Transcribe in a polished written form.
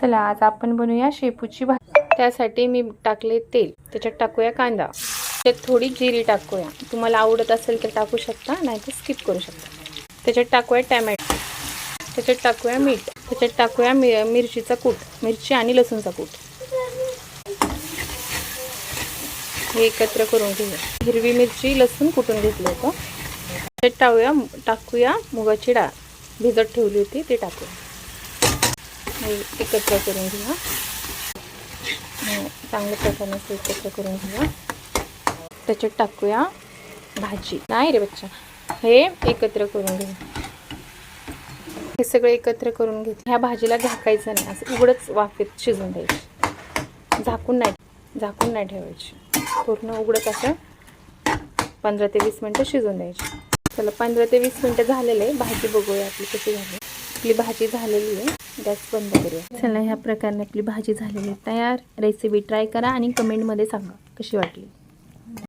चला आज आपण बनवूया शेपूची भाजी। त्यासाठी मी टाकले तेल, त्याच्यात टाकूया कांदा, त्याच्यात थोडी जिरी टाकूया। तुम्हाला आवडत असेल तर टाकू शकता, नाही तर स्किप करू शकता। त्याच्यात टाकूया टोमॅटो, त्याच्यात टाकूया मीठ, त्याच्यात टाकूया मिरचीचा कूट, मिरची आणि लसूणचा कूट। हे एकत्र करून घेऊया। हिरवी मिरची लसूण कुटून घेतलं होतं। त्याच्यात टाकूया मुगाची डाळ, भिजत ठेवली होती ती टाकूया। हे एकत्र करून घेऊया, चांगल्या प्रकारे एकत्र करून घेऊया। त्याच्यात टाकूया भाजी, नाही रे बच्चा, हे एकत्र करून घेऊया। हे सगळं एकत्र करून घेतलं। ह्या भाजीला झाकायचं नाही, असं उघडच वाफेत शिजून द्यायची, झाकून नाही ठेवायची। पूर्ण उघडत असं 15 ते 20 मिनिटं शिजून द्यायची। चला 15 ते 20 मिनिटं झालेले, भाजी बघूया आपली कशी झाली। आपली भाजी झालेली आहे, गॅस बंद करूया। चला ह्या प्रकारे आपली भाजी झालेली तयार। रेसिपी ट्राय करा आणि कमेंटमध्ये सांगा कशी वाटली।